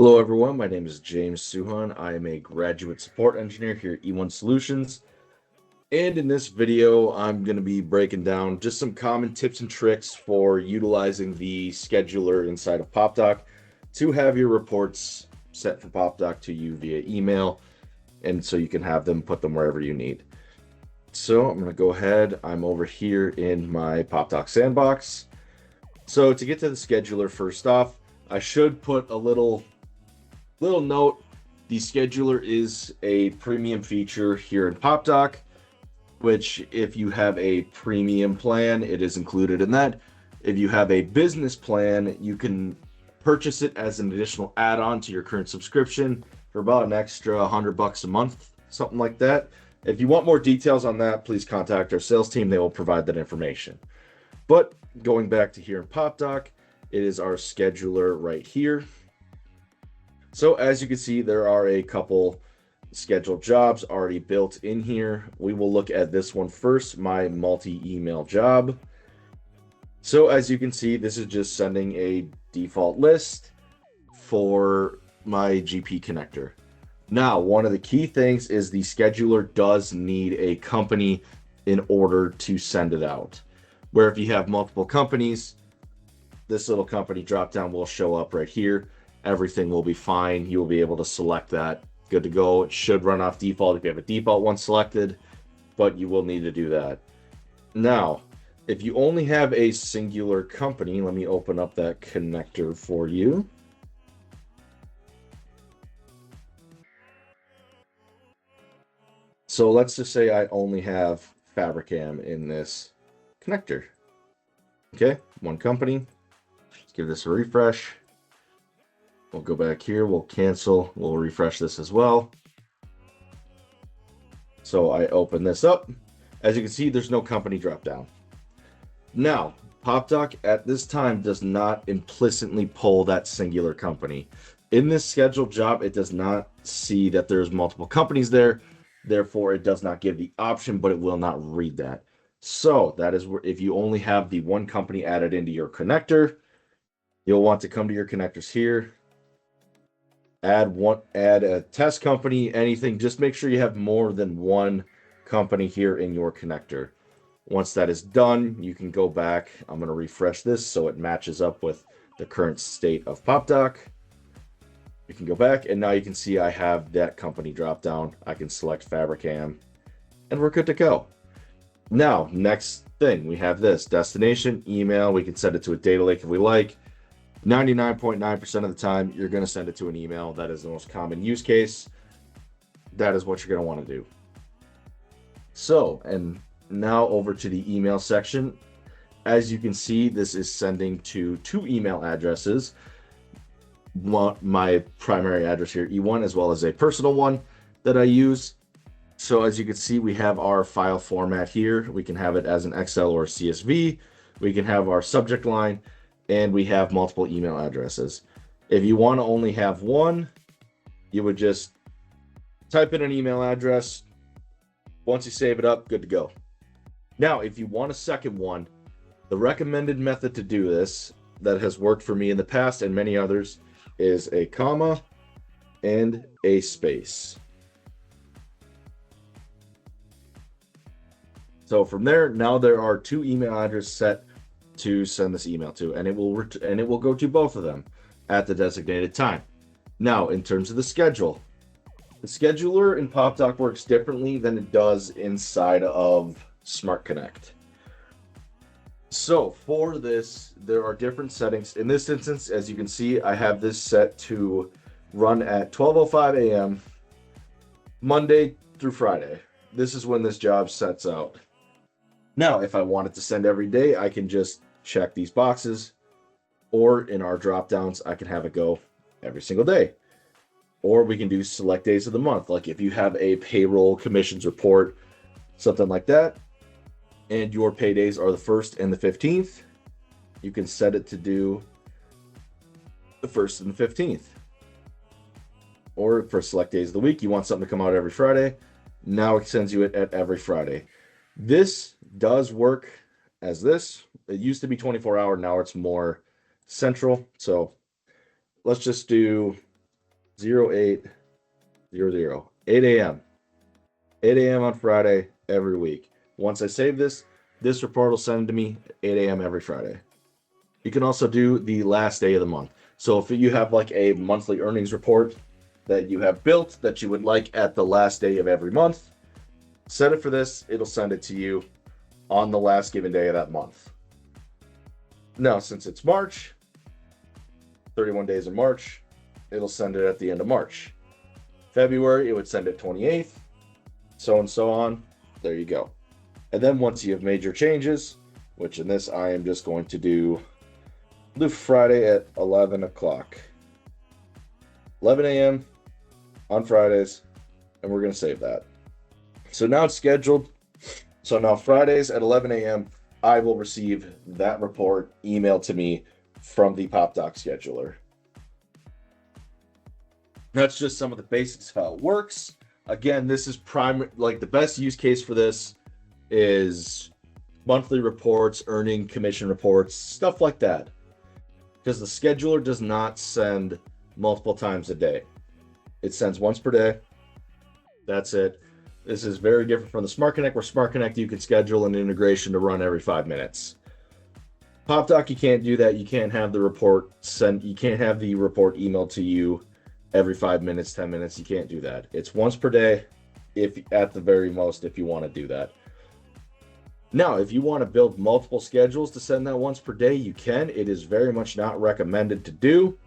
Hello, everyone. My name is James Suhan. I am a graduate support engineer here at E1 Solutions. And in this video, I'm going to be breaking down just some common tips and tricks for utilizing the scheduler inside of Popdock to have your reports sent from Popdock to you via email, and so you can have them, put them wherever you need. So I'm going to go ahead. I'm over here in my Popdock sandbox. So to get to the scheduler, first off, I should put a little note. The scheduler is a premium feature here in Popdock, which if you have a premium plan, it is included in that. If you have a business plan, you can purchase it as an additional add-on to your current subscription for about an extra $100 a month, something like that. If you want more details on that, please contact our sales team. They will provide that information. But going back to here in Popdock, it is our scheduler right here. So as you can see, there are a couple scheduled jobs already built in here. We will look at this one first, my multi-email job. So as you can see, this is just sending a default list for my GP connector. Now, one of the key things is the scheduler does need a company in order to send it out. Where if you have multiple companies, this little company drop down will show up right here. Everything will be fine. You will be able to select that. Good to go. It should run off default if you have a default one selected, but you will need to do that. Now, if you only have a singular company, let me open up that connector for you. So let's just say I only have Fabricam in this connector. Okay, one company. Let's give this a refresh. We'll go back here, we'll cancel, we'll refresh this as well. So I open this up. As you can see, there's no company drop down. Now, Popdock at this time does not implicitly pull that singular company. In this scheduled job, it does not see that there's multiple companies there. Therefore, it does not give the option, but it will not read that. So that is where if you only have the one company added into your connector, you'll want to come to your connectors here. Add a test company, anything. Just make sure you have more than one company here in your connector. Once that is done, you can go back. I'm going to refresh this so it matches up with the current state of Popdock. You can go back, and now you can see I have that company drop down. I can select Fabricam, and we're good to go. Now, next thing, we have this destination email. We can send it to a data lake if we like. 99.9% of the time, you're going to send it to an email. That is the most common use case. That is what you're going to want to do. So, and now over to the email section. As you can see, this is sending to two email addresses. My primary address here, E1, as well as a personal one that I use. So as you can see, we have our file format here. We can have it as an Excel or CSV. We can have our subject line, and we have multiple email addresses. If you want to only have one, you would just type in an email address. Once you save it up, good to go. Now, if you want a second one, the recommended method to do this that has worked for me in the past and many others is a comma and a space. So from there, now there are two email addresses set to send this email to, and it will go to both of them at the designated time. Now, in terms of the schedule, the scheduler in Popdock works differently than it does inside of Smart Connect. So for this, there are different settings. In this instance, as you can see, I have this set to run at 12:05 a.m. Monday through Friday. This is when this job sets out. Now, if I wanted to send every day, I can just check these boxes, or in our drop downs, I can have it go every single day. Or we can do select days of the month. Like if you have a payroll commissions report, something like that, and your paydays are the 1st and the 15th, you can set it to do the 1st and the 15th. Or for select days of the week, you want something to come out every Friday. Now it sends you it at every Friday. This does work as this. It used to be 24-hour, now it's more central. So let's just do 0800, 8 a.m. 8 a.m. on Friday every week. Once I save this report will send it to me 8 a.m. every Friday. You can also do the last day of the month. So if you have like a monthly earnings report that you have built that you would like at the last day of every month, set it for this. It'll send it to you on the last given day of that month. Now, since it's March, 31 days in March, it'll send it at the end of March. February, it would send it 28th, so and so on. There you go. And then once you have made your changes, which in this I am just going to do Friday at 11 o'clock. 11 a.m. on Fridays, and we're going to save that. So now it's scheduled. So now Fridays at 11 a.m., I will receive that report emailed to me from the Popdock scheduler. That's just some of the basics of how it works. Again, this is the best use case for this is monthly reports, earning commission reports, stuff like that. Because the scheduler does not send multiple times a day. It sends once per day. That's it. This is very different from the Smart Connect, where Smart Connect you can schedule an integration to run every 5 minutes. Popdock, you can't do that. You can't have the report you can't have the report emailed to you every 5 minutes, 10 minutes. You can't do that. It's once per day, if at the very most, if you want to do that. Now, if you want to build multiple schedules to send that once per day, you can. It is very much not recommended to do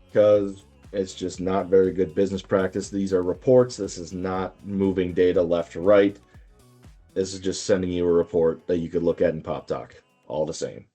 because it's just not very good business practice. These are reports. This is not moving data left to right. This is just sending you a report that you could look at in Popdock, all the same.